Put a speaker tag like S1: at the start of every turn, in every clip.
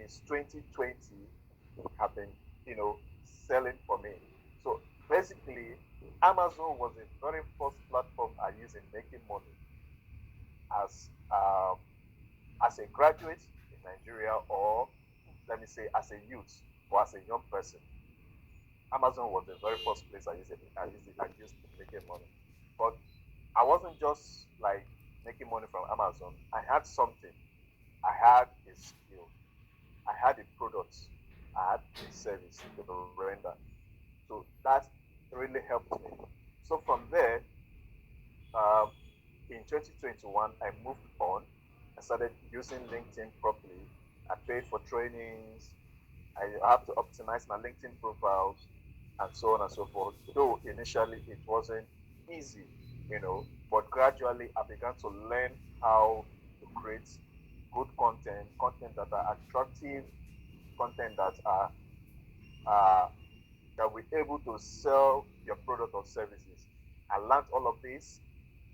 S1: since 2020 have been, selling for me. So basically, Amazon was the very first platform I used in making money as um, as a graduate in Nigeria, or let me say as a youth or as a young person. Amazon was the very first place I used making money. But I wasn't just like making money from Amazon. I had something. I had a skill. I had a product. I had a service to render. So that really helped me. So from there, um, in 2021, I moved on. I started using LinkedIn properly. I paid for trainings. I have to optimize my LinkedIn profiles and so on and so forth. Though initially it wasn't easy, but gradually I began to learn how to create good content, content that are attractive, content that are uh, that we're able to sell your product or services. I learned all of this,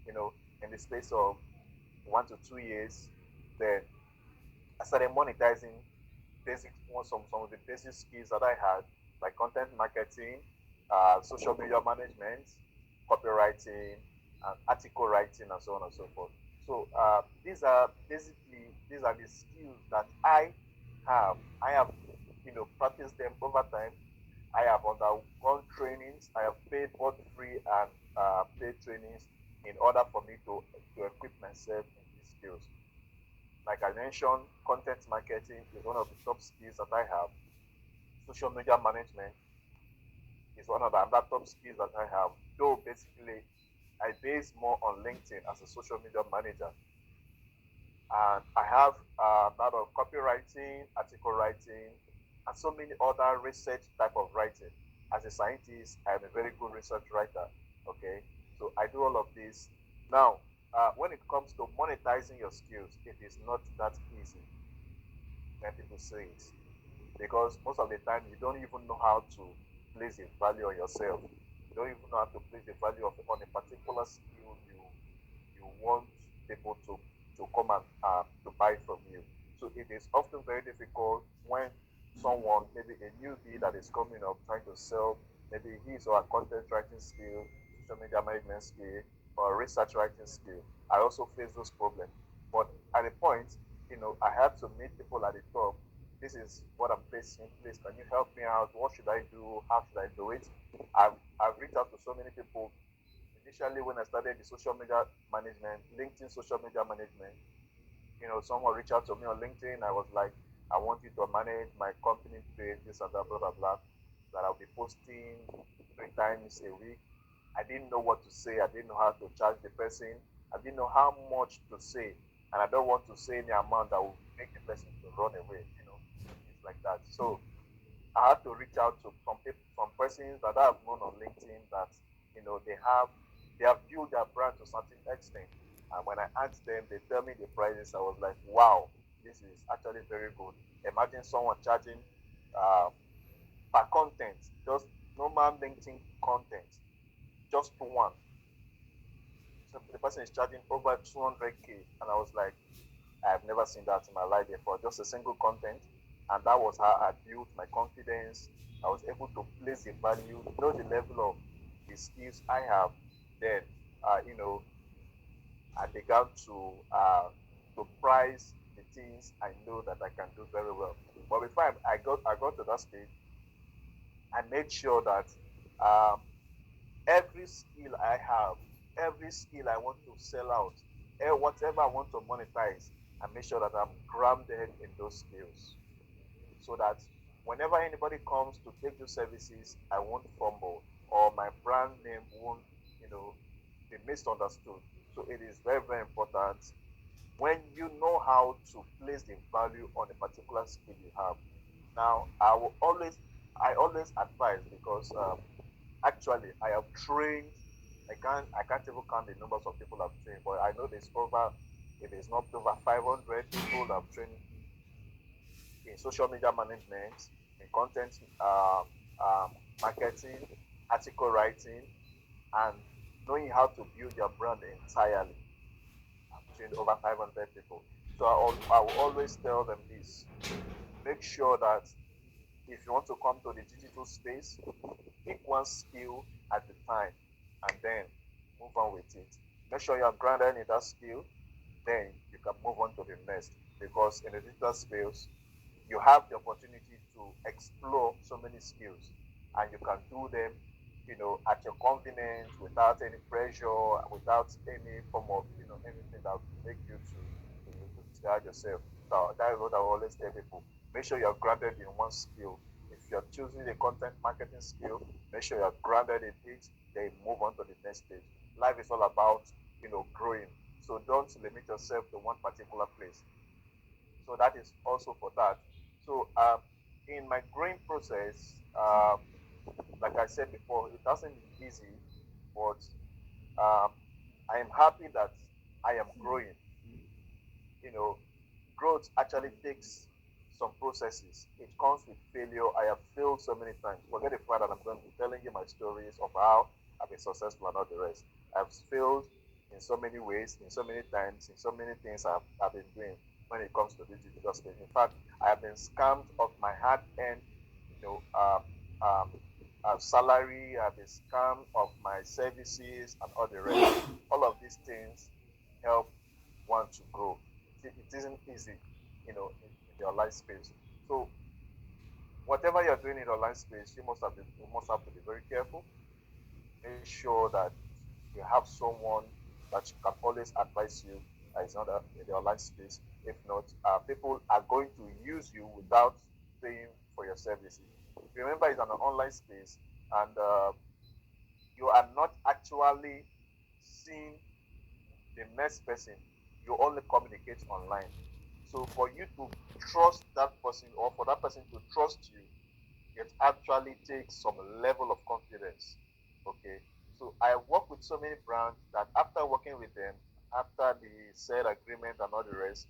S1: in the space of 1 to 2 years. Then I started monetizing some of the basic skills that I had, like content marketing, social media management, copywriting, and article writing, and so on and so forth. So these are the skills that have. I have practiced them over time. I have undergone trainings. I have paid both free and paid trainings in order for me to equip myself in these skills. Like I mentioned, content marketing is one of the top skills that I have. Social media management is one of the other top skills that I have. Though basically, I base more on LinkedIn as a social media manager, and I have that of copywriting, article writing, and so many other research type of writing. As a scientist, I am a very good research writer. Okay, so I do all of this. Now, when it comes to monetizing your skills, it is not that easy when people say it, because most of the time you don't even know how to place a value on yourself. You don't even know how to place the value on a particular skill you want people to come and to buy from you. So it is often very difficult when someone, maybe a newbie that is coming up trying to sell maybe his or her content writing skill, social media management skill, or research writing skill. I also face those problems. But at a point, I have to meet people at the top. This is what I'm facing. Please, can you help me out? What should I do? How should I do it? I've reached out to so many people. Initially, when I started the social media management, LinkedIn social media management, someone reached out to me on LinkedIn. I was like, I want you to manage my company page, this and that, blah, blah, blah, that I'll be posting 3 times a week. I didn't know what to say. I didn't know how to charge the person. I didn't know how much to say. And I don't want to say any amount that will make the person to run away, things like that. So I had to reach out to some people, some persons that I have known on LinkedIn that they have built their brand to a certain extent. And when I asked them, they tell me the prices. I was like, wow, this is actually very good. Imagine someone charging uh, per content, just normal LinkedIn content, just for one. So the person is charging over 200K, and I was like, I've never seen that in my life before, just a single content. And that was how I built my confidence. I was able to place the value, know the level of the skills I have. Then, I began to price the things I know that I can do very well. But before I got to that stage, I made sure that um, every skill I have, every skill I want to sell out, whatever I want to monetize, I make sure that I'm grounded in those skills, so that whenever anybody comes to take those services, I won't fumble, or my brand name won't, you know, be misunderstood. So it is very, very important when you know how to place the value on a particular skill you have. Now, I always advise, because actually I have trained. I can't even count the numbers of people I've trained, but I know it is not over 500 people I've trained in social media management, in content marketing, article writing, and knowing how to build your brand entirely. I've trained over 500 people. So I will always tell them this: make sure that if you want to come to the digital space, pick one skill at a time and then move on with it. Make sure you're grounded in that skill, then you can move on to the next. Because in the digital space, you have the opportunity to explore so many skills and you can do them, at your convenience, without any pressure, without any form of, anything that will make you to discourage yourself. So that is what I always tell people. Make sure you're grounded in one skill. If you're choosing a content marketing skill, make sure you're grounded in it, then move on to the next stage. Life is all about, growing. So don't limit yourself to one particular place. So that is also for that. So in my growing process, like I said before, it hasn't been easy, but um, I am happy that I am growing. You know, growth actually takes some processes. It comes with failure. I have failed so many times. Forget the fact that I'm going to be telling you my stories of how I've been successful and all the rest. I've failed in so many ways, in so many times, in so many things I've been doing when it comes to this digital space. In fact, I have been scammed of my hard-earned, you know, salary. I've been scammed of my services and all the rest. All of these things help one to grow. It isn't easy, in the online space. So whatever you're doing in the online space, you must have to be very careful. Make sure that you have someone that you can always advise you that is not in the online space. If not, people are going to use you without paying for your services. Remember, it's an online space, and you are not actually seeing the next person. You only communicate online. So for you to trust that person or for that person to trust you, it actually takes some level of confidence. Okay. So I work with so many brands that after working with them, after the sale agreement and all the rest,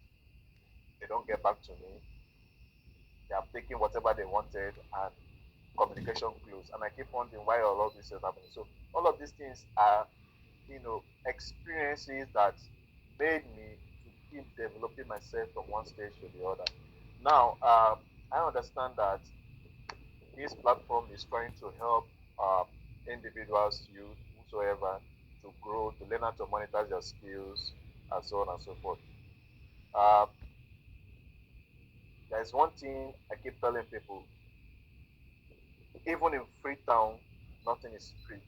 S1: they don't get back to me. They have taken whatever they wanted and communication closed. And I keep wondering why all of this is happening. So all of these things are, experiences that made me to keep developing myself from one stage to the other. Now, I understand that this platform is trying to help um, individuals, youth, whosoever, to grow, to learn how to monetize their skills, and so on and so forth. Uh, there's one thing I keep telling people: even in Freetown, nothing is free.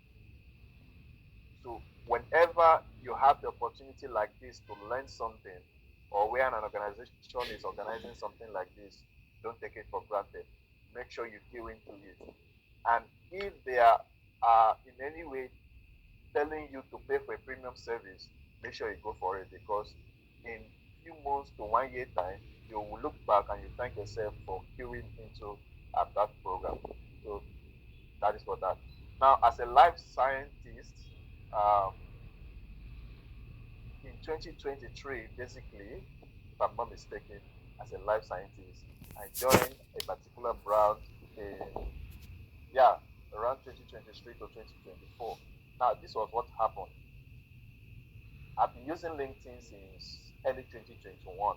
S1: So whenever you have the opportunity like this to learn something, or where an organization is organizing something like this, don't take it for granted. Make sure you go into it. And if they are in any way telling you to pay for a premium service, make sure you go for it because in few months to 1 year time, you will look back and you thank yourself for queuing into that program. So that is for that. Now, as a life scientist, um, in 2023, basically, if I'm not mistaken, as a life scientist, I joined a particular brand in, yeah, around 2023 to 2024. Now, this was what happened. I've been using LinkedIn since early 2021.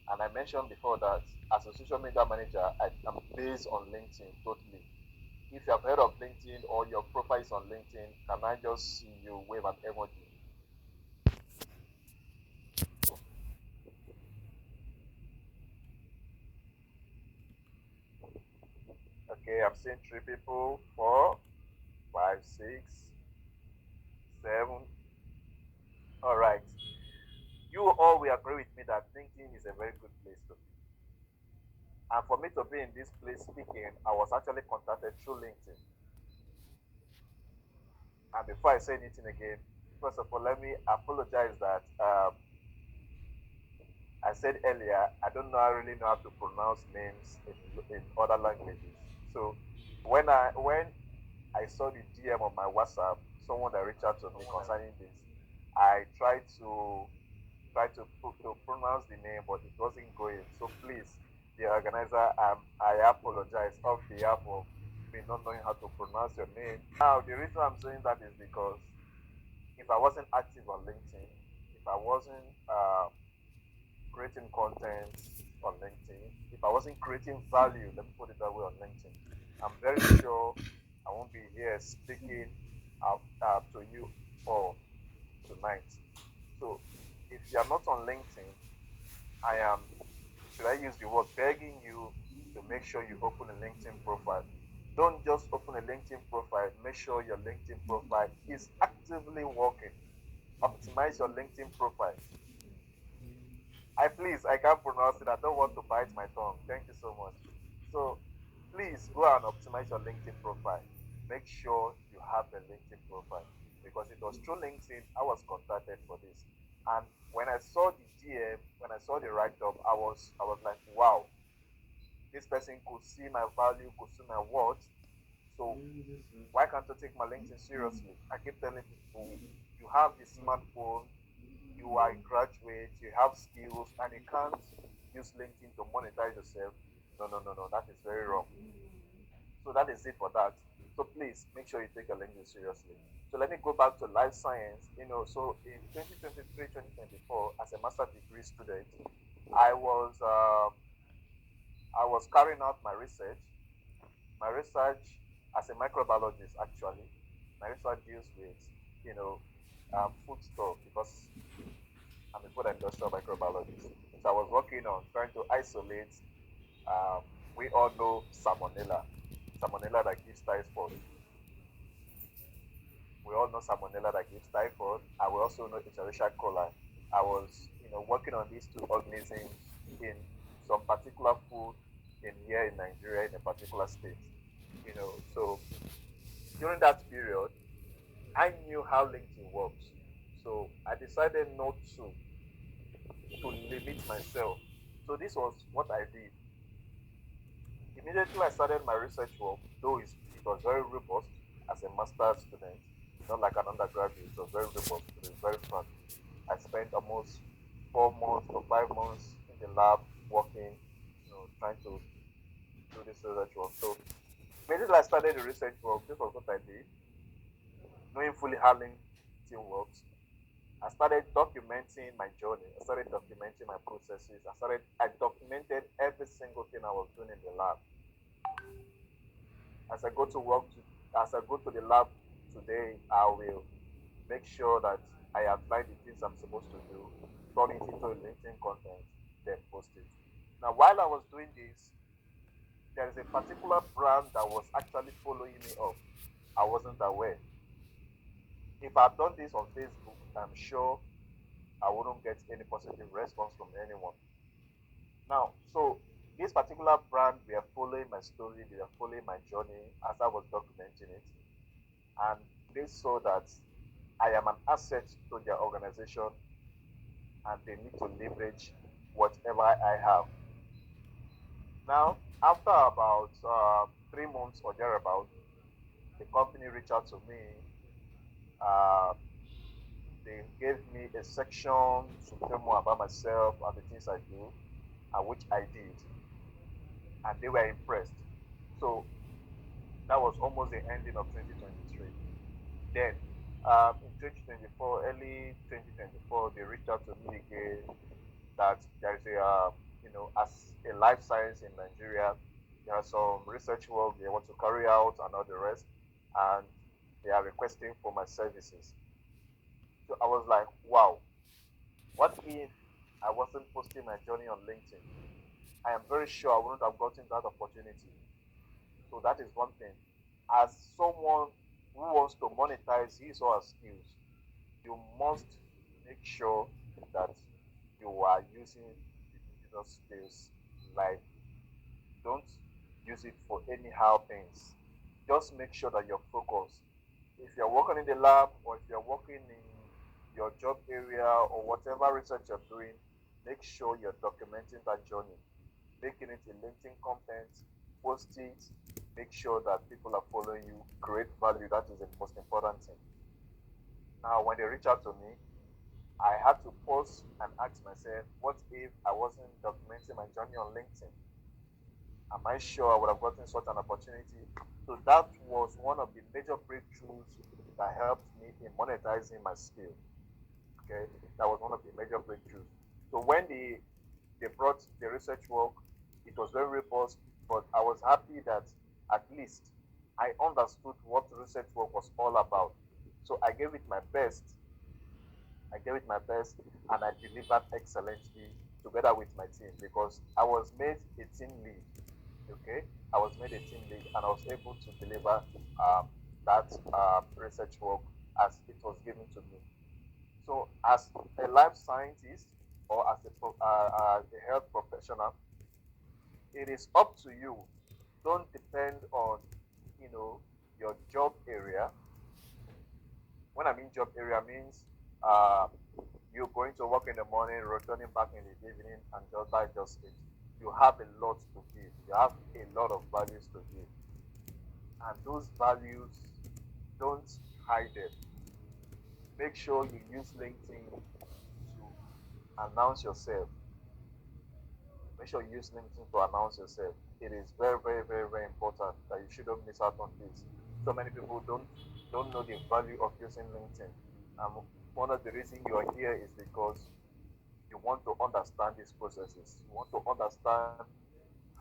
S1: And I mentioned before that as a social media manager, I am based on LinkedIn totally. If you have heard of LinkedIn or your profile is on LinkedIn, can I just see you wave an emoji? Okay, I'm seeing three people, four, five, 6, 7. All right. You all will agree with me that LinkedIn is a very good place to be. And for me to be in this place speaking, I was actually contacted through LinkedIn. And before I say anything again, first of all, let me apologize that I said earlier I don't know I really know how to pronounce names in other languages. So when I saw the DM on my WhatsApp, someone that reached out to me concerning this, I tried to pronounce the name, but it wasn't going. So please, the organizer, I apologize on behalf of me not knowing how to pronounce your name. Now, the reason I'm saying that is because if I wasn't active on LinkedIn, if I wasn't creating content on LinkedIn, if I wasn't creating value, let me put it that way, on LinkedIn, I'm very sure I won't be here speaking to you all tonight. So if you are not on LinkedIn, I am, should I use the word, begging you to make sure you open a LinkedIn profile. Don't just open a LinkedIn profile, make sure your LinkedIn profile is actively working. Optimize your LinkedIn profile. I can't pronounce it. I don't want to bite my tongue. Thank you so much. So please go and optimize your LinkedIn profile. Make sure you have a LinkedIn profile because it was through LinkedIn I was contacted for this. And when I saw the DM, when I saw the write up, I was like, wow, this person could see my value, could see my worth. So why can't I take my LinkedIn seriously? I keep telling people, you have the smartphone, you are a graduate, you have skills, and you can't use LinkedIn to monetize yourself. No, no, no, no, that is very wrong. So that is it for that. So please make sure you take your LinkedIn seriously. So let me go back to life science. So in 2023, 2024, as a master degree student, I was um, I was carrying out my research. My research as a microbiologist, actually, my research deals with you know food stuff because I'm a food and industrial microbiologist. So I was working on trying to isolate. Um, we all know salmonella that gives typhoid. We all know salmonella that gives typhoid. And we also know Escherichia coli. I was, working on these two organisms in some particular food in here in Nigeria in a particular state. So during that period, I knew how LinkedIn works. So I decided not to limit myself. So this was what I did. Immediately I started my research work, though it was very robust as a master's student, not like an undergraduate, it was very robust, it was very fun. I spent almost 4 months to 5 months in the lab working, trying to do this research work. So immediately I started the research work, this was what I did, knowing fully how LinkedIn works. I started documenting my journey. I started documenting my processes. I documented every single thing I was doing in the lab. As I go to as I go to the lab today, I will make sure that I apply the things I'm supposed to do, turn it into LinkedIn content, then post it. Now, while I was doing this, there is a particular brand that was actually following me up. I wasn't aware. If I'd done this on Facebook, I'm sure I wouldn't get any positive response from anyone. Now, so this particular brand, we are following my story, they are following my journey as I was documenting it, and they saw that I am an asset to their organization and they need to leverage whatever I have. Now, after about 3 months or thereabout, the company reached out to me. Uh, they gave me a section to tell more about myself and the things I do, and which I did, and they were impressed. So that was almost the ending of 2023. Then, in 2024, early 2024, they reached out to me again that there is as a life science in Nigeria, there are some research work they want to carry out and all the rest, and they are requesting for my services. So I was like, wow, what if I wasn't posting my journey on LinkedIn? I am very sure I wouldn't have gotten that opportunity. So that is one thing. As someone who wants to monetize his or her skills, you must make sure that you are using the digital space. Like, don't use it for anyhow things. Just make sure that you're focused. If you're working in the lab or if you're working in your job area or whatever research you're doing, make sure you're documenting that journey, making it a LinkedIn content, post it, make sure that people are following you, create value. That is the most important thing. Now, when they reach out to me, I had to pause and ask myself, what if I wasn't documenting my journey on LinkedIn? Am I sure I would have gotten such an opportunity? So that was one of the major breakthroughs that helped me in monetizing my skill. Okay, that was one of the major breakthroughs. So when They brought the research work. It was very robust, but I was happy that at least I understood what research work was all about. So I gave it my best. I gave it my best, and I delivered excellently together with my team because I was made a team lead. Okay, I was made a team lead, and I was able to deliver that research work as it was given to me. So, as a life scientist or as a health professional, it is up to you. Don't depend on, you know, your job area. When I mean job area, means uh, you're going to work in the morning, returning back in the evening, and just it. You have a lot to give. You have a lot of values to give, and those values, don't hide them. Make sure you use LinkedIn to announce yourself. Make sure you use LinkedIn to announce yourself. It is very, very, very, very important that you shouldn't miss out on this. So many people don't know the value of using LinkedIn. One of the reasons you are here is because you want to understand these processes. You want to understand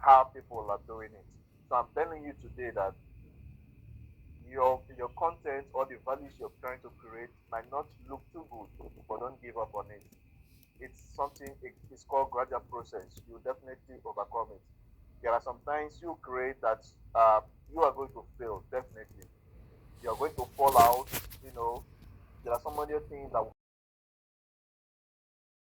S1: how people are doing it. So I'm telling you today that your content or the values you're trying to create might not look too good, but don't give up on it. It's something, it's called gradual process. You definitely overcome it. There are sometimes you create that you are going to fail, definitely. You are going to fall out, you know. There are some other things that will